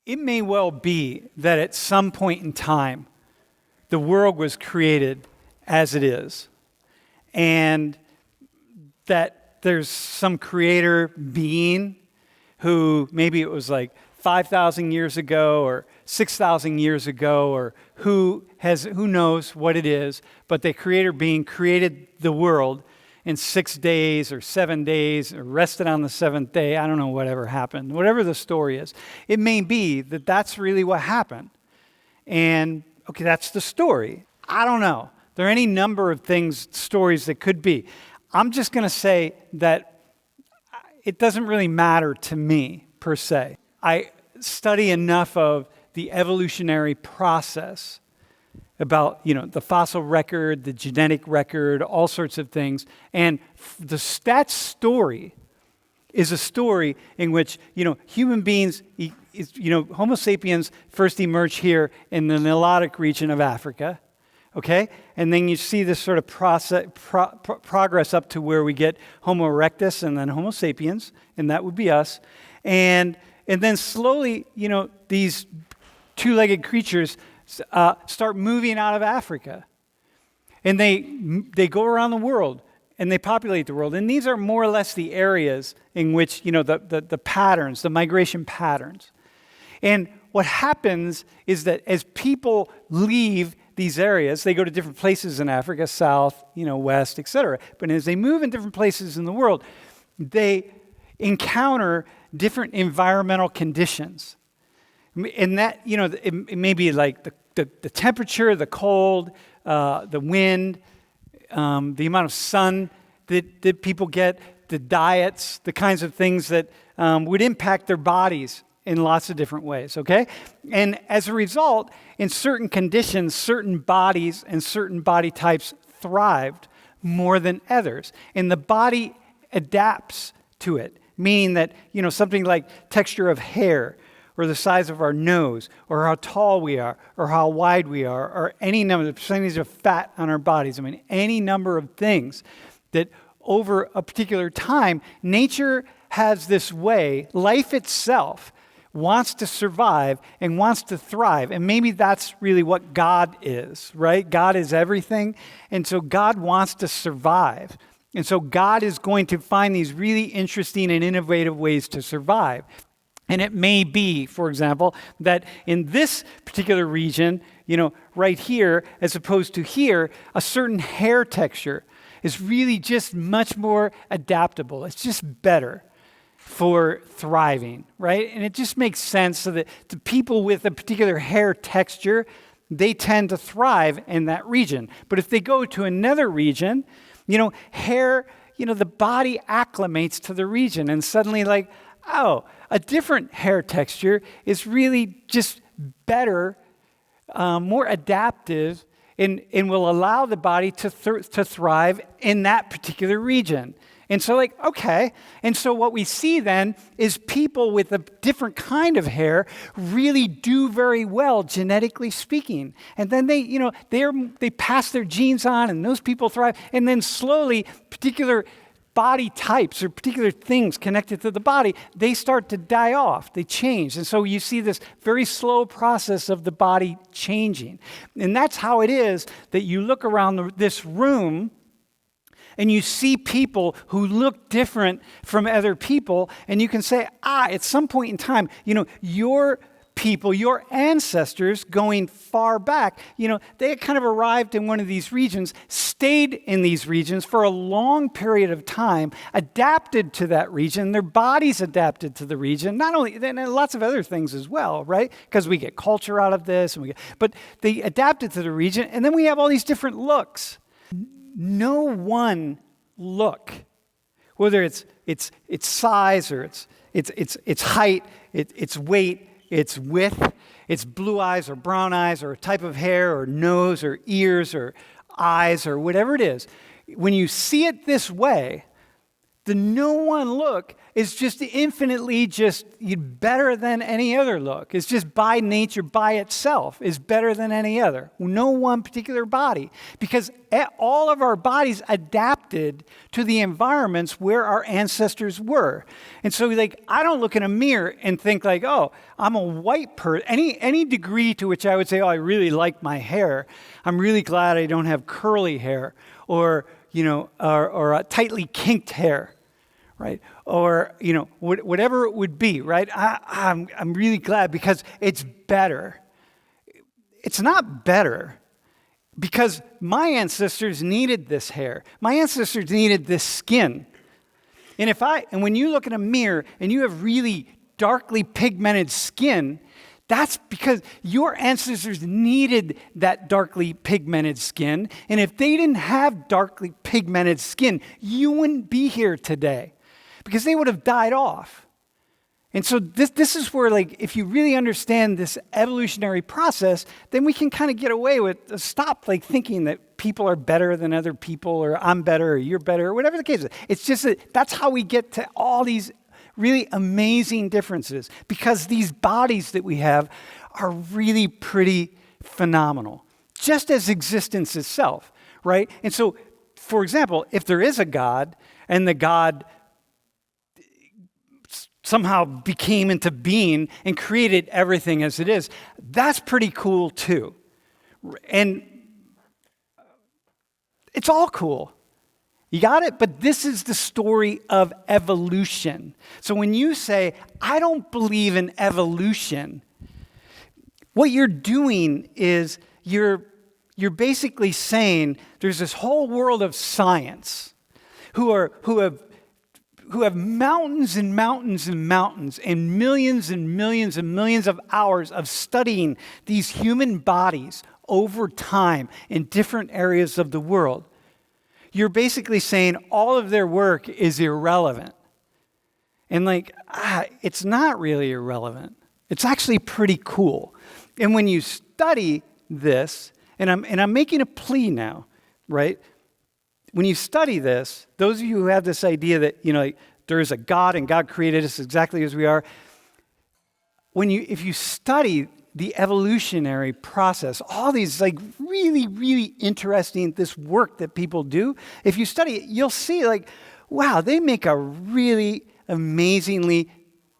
It may well be that at some point in time, the world was created as it is, and that there's some creator being who maybe it was like 5,000 years ago or 6,000 years ago, or who knows what it is, but the creator being created the world in 6 days or 7 days, or rested on the seventh day. I don't know whatever happened. Whatever the story is, it may be that that's really what happened. And, okay, that's the story. I don't know. There are any number of stories that could be. I'm just going to say that it doesn't really matter to me, per se. I study enough of the evolutionary process about, the fossil record, the genetic record, all sorts of things. And that story is a story in which, human beings, Homo sapiens first emerged here in the Nilotic region of Africa, okay? And then you see this sort of progress up to where we get Homo erectus and then Homo sapiens, and that would be us. And then slowly, these two-legged creatures start moving out of Africa. And they go around the world, and they populate the world. And these are more or less the areas in which, the patterns, the migration patterns. And what happens is that as people leave these areas, they go to different places in Africa, south, west, etc. But as they move in different places in the world, they encounter different environmental conditions. And that, it may be like the temperature, the cold, the wind, the amount of sun that people get, the diets, the kinds of things that would impact their bodies in lots of different ways, okay? And as a result, in certain conditions, certain bodies and certain body types thrived more than others. And the body adapts to it, meaning that, something like texture of hair, or the size of our nose, or how tall we are, or how wide we are, or any number, the percentage of fat on our bodies. Any number of things that over a particular time, nature has this way, life itself wants to survive and wants to thrive. And maybe that's really what God is, right? God is everything. And so God wants to survive. And so God is going to find these really interesting and innovative ways to survive. And it may be, for example, that in this particular region, right here, as opposed to here, a certain hair texture is really just much more adaptable. It's just better for thriving, right? And it just makes sense so that the people with a particular hair texture, they tend to thrive in that region. But if they go to another region, hair, the body acclimates to the region, and suddenly a different hair texture is really just better, more adaptive, and will allow the body to thrive in that particular region. And so okay. And so what we see then is people with a different kind of hair really do very well, genetically speaking. And then they pass their genes on, and those people thrive. And then slowly, particular body types or particular things connected to the body, they start to die off, they change. And so you see this very slow process of the body changing. And that's how it is that you look around this room and you see people who look different from other people, and you can say, at some point in time, your people, your ancestors going far back, they kind of arrived in one of these regions, stayed in these regions for a long period of time, adapted to that region, their bodies adapted to the region, not only, and lots of other things as well, right? Because we get culture out of this, but they adapted to the region, and then we have all these different looks. No one look, whether it's size or it's height, it's weight, it's width, it's blue eyes or brown eyes or a type of hair or nose or ears or eyes or whatever it is. When you see it this way, The no one look is just infinitely just better than any other look. It's just by nature, by itself, is better than any other. No one particular body. Because all of our bodies adapted to the environments where our ancestors were. And so like, I don't look in a mirror and think like, oh, I'm a white person. Any degree to which I would say, oh, I really like my hair. I'm really glad I don't have curly hair or a tightly kinked hair, right? Or, whatever it would be, right? I'm really glad because it's better. It's not better because my ancestors needed this hair. My ancestors needed this skin. And when you look in a mirror and you have really darkly pigmented skin, that's because your ancestors needed that darkly pigmented skin. And if they didn't have darkly pigmented skin, you wouldn't be here today because they would have died off. And so this is where, like, if you really understand this evolutionary process, then we can kind of get away with, stop, like, thinking that people are better than other people or I'm better or you're better or whatever the case is. It's just that's how we get to all these really amazing differences because these bodies that we have are really pretty phenomenal, just as existence itself, right? And so, for example, if there is a God and the God somehow became into being and created everything as it is, that's pretty cool too. And it's all cool. You got it? But this is the story of evolution. So when you say, I don't believe in evolution, what you're doing is you're basically saying there's this whole world of science who have mountains and mountains and mountains and millions and millions and millions of hours of studying these human bodies over time in different areas of the world. You're basically saying all of their work is irrelevant. And it's not really irrelevant. It's actually pretty cool. And when you study this, and I'm making a plea now, right? When you study this, those of you who have this idea that, there is a God and God created us exactly as we are, if you study the evolutionary process, all these really, really interesting, this work that people do, if you study it, you'll see wow, they make a really amazingly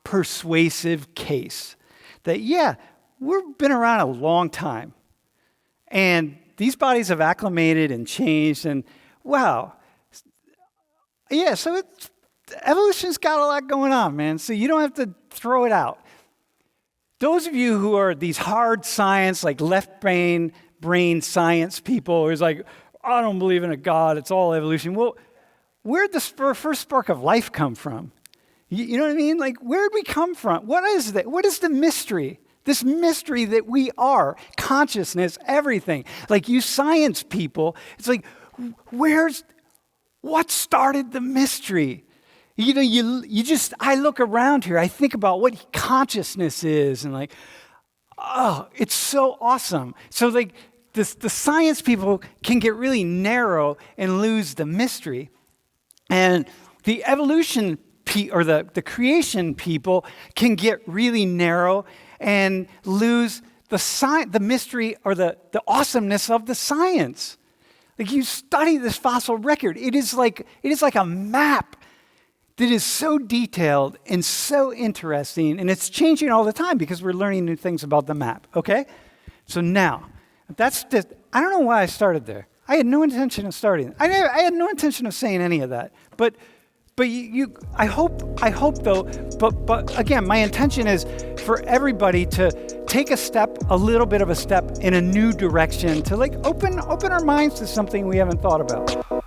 persuasive case that, yeah, we've been around a long time. And these bodies have acclimated and changed and wow. Yeah, so evolution's got a lot going on, man. So you don't have to throw it out. Those of you who are these hard science, like left brain science people, who's like, I don't believe in a God, it's all evolution. Well, where'd the first spark of life come from? You know what I mean? Where'd we come from? What is that? What is the mystery? This mystery that we are, consciousness, everything. You science people, it's what started the mystery? I look around here, I think about what consciousness is, and it's so awesome. So the science people can get really narrow and lose the mystery. And the evolution or the creation people can get really narrow and lose the mystery or the awesomeness of the science. You study this fossil record, it is like a map that is so detailed and so interesting, and it's changing all the time because we're learning new things about the map, okay? So now, I don't know why I started there. I had no intention of starting. I had no intention of saying any of that. But I hope though, but again, my intention is for everybody to take a little bit of a step in a new direction to open our minds to something we haven't thought about.